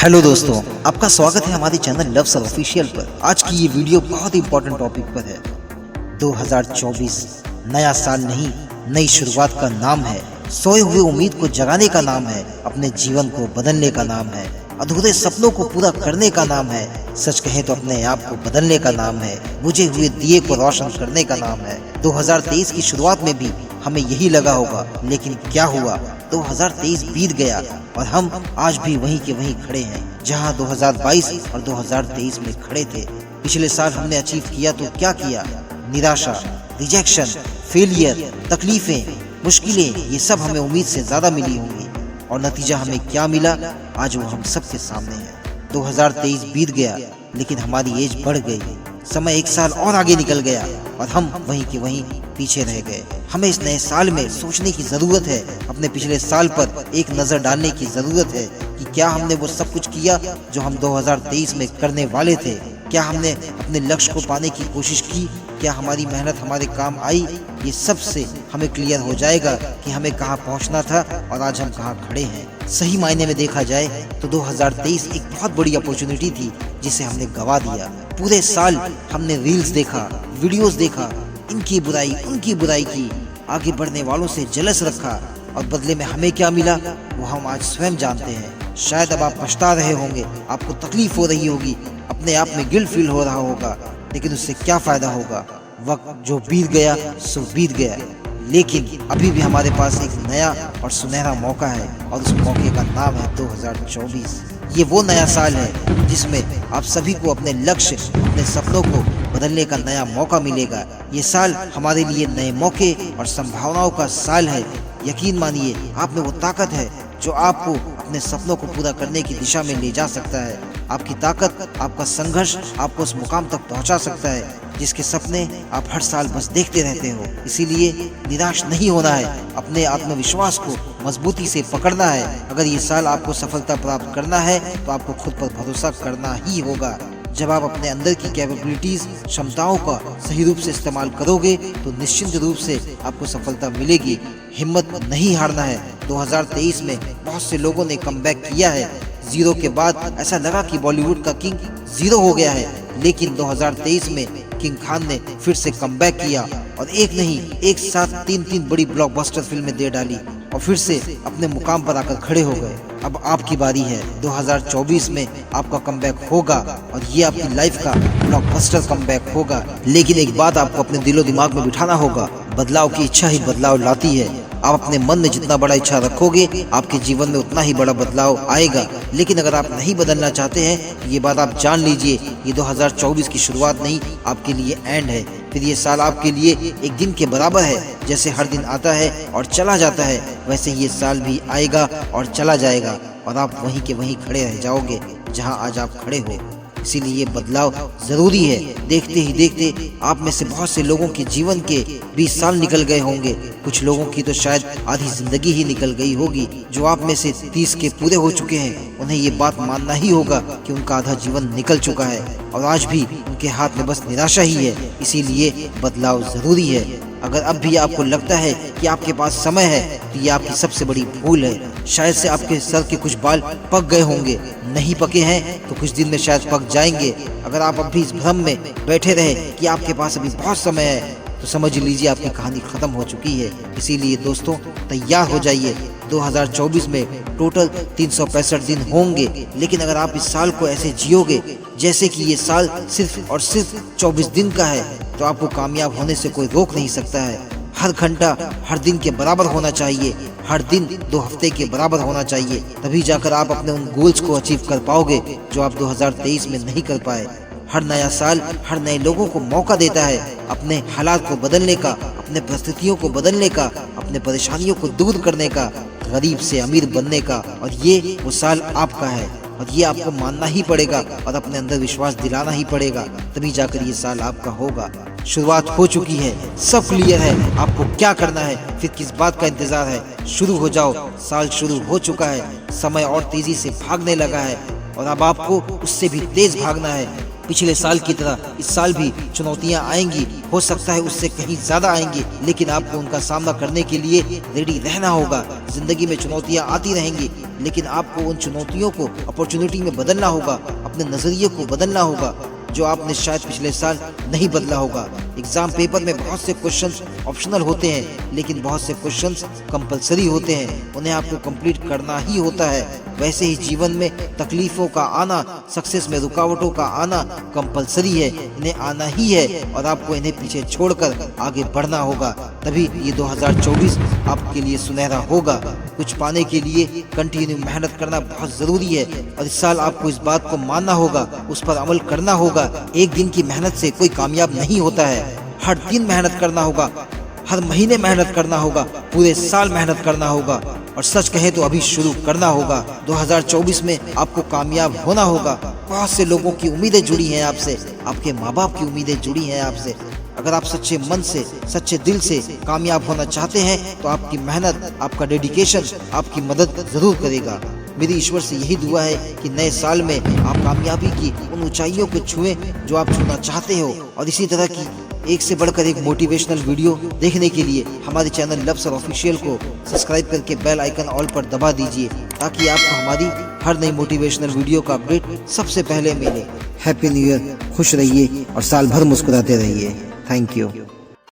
Hello दोस्तों, आपका स्वागत है हमारे चैनल लव सर ऑफिशियल पर। आज की ये वीडियो बहुत ही इंपॉर्टेंट टॉपिक पर है। 2024 नया साल नहीं, नई शुरुआत का नाम है। सोए हुए उम्मीद को जगाने का नाम है। अपने जीवन को बदलने का नाम है। अधूरे सपनों को पूरा करने का नाम है। सच कहें तो अपने आप को बदलने का नाम है। बुझे हुए दिए को रोशन करने का नाम है। 2023 की शुरुआत में भी हमें यही लगा होगा, लेकिन क्या हुआ, 2023 बीत गया और हम आज भी वहीं के वहीं खड़े हैं जहां 2022 और 2023 में खड़े थे। पिछले साल हमने अचीव किया तो क्या किया? निराशा, रिजेक्शन, फेलियर, तकलीफें, मुश्किलें, ये सब हमें उम्मीद से ज्यादा मिली होंगी और नतीजा हमें क्या मिला, आज वो हम सबके सामने है। 2023 बीत गया लेकिन हमारी एज बढ़ गई। समय एक साल और आगे निकल गया और हम वहीं के वहीं पीछे रह गए। हमें इस नए साल में सोचने की जरूरत है। अपने पिछले साल पर एक नजर डालने की जरूरत है कि क्या हमने वो सब कुछ किया जो हम 2023 में करने वाले थे। क्या हमने अपने लक्ष्य को पाने की कोशिश की? क्या हमारी मेहनत हमारे काम आई? ये सब से हमें क्लियर हो जाएगा कि हमें कहाँ पहुँचना था और आज हम कहाँ खड़े हैं। सही मायने में देखा जाए तो 2023 एक बहुत बड़ी अपॉर्चुनिटी थी जिसे हमने गवा दिया। पूरे साल हमने रील्स देखा, वीडियोस देखा, इनकी बुराई उनकी बुराई की, आगे बढ़ने वालों से जलस रखा और बदले में हमें क्या मिला वो हम आज स्वयं जानते हैं। शायद अब आप पछता रहे होंगे, आपको तकलीफ हो रही होगी, अपने आप में गिल्ट फील हो रहा होगा, लेकिन उससे क्या फायदा होगा? वक्त जो बीत गया सो बीत गया, लेकिन अभी भी हमारे पास एक नया और सुनहरा मौका है और उस मौके का नाम है 2024। ये वो नया साल है जिसमें आप सभी को अपने लक्ष्य, अपने सपनों को बदलने का नया मौका मिलेगा। ये साल हमारे लिए नए मौके और संभावनाओं का साल है। यकीन मानिए, आप में वो ताकत है जो आपको अपने सपनों को पूरा करने की दिशा में ले जा सकता है। आपकी ताकत, आपका संघर्ष आपको उस मुकाम तक पहुंचा सकता है जिसके सपने आप हर साल बस देखते रहते हो। इसीलिए निराश नहीं होना है, अपने आत्मविश्वास को मजबूती से पकड़ना है। अगर ये साल आपको सफलता प्राप्त करना है तो आपको खुद पर भरोसा करना ही होगा। जब आप अपने अंदर की कैपेबिलिटीज, क्षमताओं का सही रूप से इस्तेमाल करोगे तो निश्चित रूप से आपको सफलता मिलेगी। हिम्मत नहीं हारना है। 2023 में बहुत से लोगों ने कमबैक किया है। जीरो के बाद ऐसा लगा कि बॉलीवुड का किंग जीरो हो गया है, लेकिन 2023 में किंग खान ने फिर से कमबैक किया और एक नहीं, एक साथ तीन बड़ी ब्लॉकबस्टर फिल्में दे डाली और फिर से अपने मुकाम पर आकर खड़े हो गए। अब आपकी बारी है। 2024 में आपका कमबैक होगा और ये आपकी लाइफ का ब्लॉकबस्टर कमबैक होगा। लेकिन एक बात आपको अपने दिलो दिमाग में बिठाना होगा, बदलाव की इच्छा ही बदलाव लाती है। आप अपने मन में जितना बड़ा इच्छा रखोगे, आपके जीवन में उतना ही बड़ा बदलाव आएगा। लेकिन अगर आप नहीं बदलना चाहते हैं तो ये बात आप जान लीजिए, ये 2024 की शुरुआत नहीं, आपके लिए एंड है। फिर ये साल आपके लिए एक दिन के बराबर है। जैसे हर दिन आता है और चला जाता है, वैसे ये साल भी आएगा और चला जाएगा और आप वहीं के वहीं खड़े रह जाओगे जहां आज आप खड़े हो। इसीलिए ये बदलाव जरूरी है। देखते ही देखते आप में से बहुत से लोगों के जीवन के 20 साल निकल गए होंगे। कुछ लोगों की तो शायद आधी जिंदगी ही निकल गई होगी। जो आप में से 30 के पूरे हो चुके हैं, उन्हें ये बात मानना ही होगा कि उनका आधा जीवन निकल चुका है और आज भी उनके हाथ में बस निराशा ही है। इसीलिए बदलाव जरूरी है। अगर अब भी आपको लगता है कि आपके पास समय है तो ये आपकी सबसे बड़ी भूल है। शायद से आपके सर के कुछ बाल पक गए होंगे, नहीं पके हैं तो कुछ दिन में शायद पक जाएंगे। अगर आप अब भी इस भ्रम में बैठे रहे कि आपके पास अभी बहुत समय है तो समझ लीजिए आपकी कहानी खत्म हो चुकी है। इसीलिए दोस्तों, तैयार हो जाइए। 2024 में टोटल 365 दिन होंगे, लेकिन अगर आप इस साल को ऐसे जियोगे जैसे कि ये साल सिर्फ और सिर्फ 24 दिन का है, तो आपको कामयाब होने से कोई रोक नहीं सकता है। हर घंटा हर दिन के बराबर होना चाहिए, हर दिन 2 हफ्ते के बराबर होना चाहिए। तभी जाकर आप अपने उन गोल्स को अचीव कर पाओगे जो आप 2023 में नहीं कर पाए। हर नया साल हर नए लोगों को मौका देता है अपने हालात को बदलने का, अपने परिस्थितियों को बदलने का, अपने परेशानियों को दूर करने का, गरीब से अमीर बनने का। और ये वो साल आपका है और ये आपको मानना ही पड़ेगा और अपने अंदर विश्वास दिलाना ही पड़ेगा, तभी जाकर ये साल आपका होगा। शुरुआत हो चुकी है, सब क्लियर है। आपको क्या करना है, फिर किस बात का इंतजार है? शुरू हो जाओ। साल शुरू हो चुका है, समय और तेजी से भागने लगा है और अब आपको उससे भी तेज भागना है। पिछले साल की तरह इस साल भी चुनौतियां आएंगी, हो सकता है उससे कहीं ज्यादा आएंगी, लेकिन आपको उनका सामना करने के लिए रेडी रहना होगा। जिंदगी में चुनौतियां आती रहेंगी, लेकिन आपको उन चुनौतियों को अपॉर्चुनिटी में बदलना होगा, अपने नजरिए को बदलना होगा, जो आपने शायद पिछले साल नहीं बदला होगा। एग्जाम पेपर में बहुत से क्वेश्चंस ऑप्शनल होते हैं, लेकिन बहुत से क्वेश्चंस कंपलसरी होते हैं, उन्हें आपको कंप्लीट करना ही होता है। वैसे ही जीवन में तकलीफों का आना, सक्सेस में रुकावटों का आना कंपलसरी है, इन्हें आना ही है और आपको इन्हें पीछे छोड़कर आगे बढ़ना होगा। तभी ये 2024 आपके लिए सुनहरा होगा। कुछ पाने के लिए कंटिन्यू मेहनत करना बहुत जरूरी है और इस साल आपको इस बात को मानना होगा, उस पर अमल करना होगा। एक दिन की मेहनत से कोई कामयाब नहीं होता है, हर दिन मेहनत करना होगा, हर महीने मेहनत करना होगा, पूरे साल मेहनत करना होगा और सच कहे तो अभी शुरू करना होगा। 2024 में आपको कामयाब होना होगा। बहुत से लोगों की उम्मीदें जुड़ी हैं आपसे, आपके माँ बाप की उम्मीदें जुड़ी हैं आपसे। अगर आप सच्चे मन से, सच्चे दिल से कामयाब होना चाहते हैं तो आपकी मेहनत, आपका डेडिकेशन आपकी मदद जरूर करेगा। मेरी ईश्वर से यही दुआ है कि नए साल में आप कामयाबी की उन ऊंचाइयों को छुएं जो आप छूना चाहते हो। और इसी तरह की एक से बढ़कर एक मोटिवेशनल वीडियो देखने के लिए हमारे चैनल लव सर ऑफिशियल को सब्सक्राइब करके बेल आइकन ऑल पर दबा दीजिए, ताकि आपको हमारी हर नई मोटिवेशनल वीडियो का अपडेट सबसे पहले मिले। हैप्पी न्यू ईयर, खुश रहिए और साल भर मुस्कुराते रहिए। Thank you.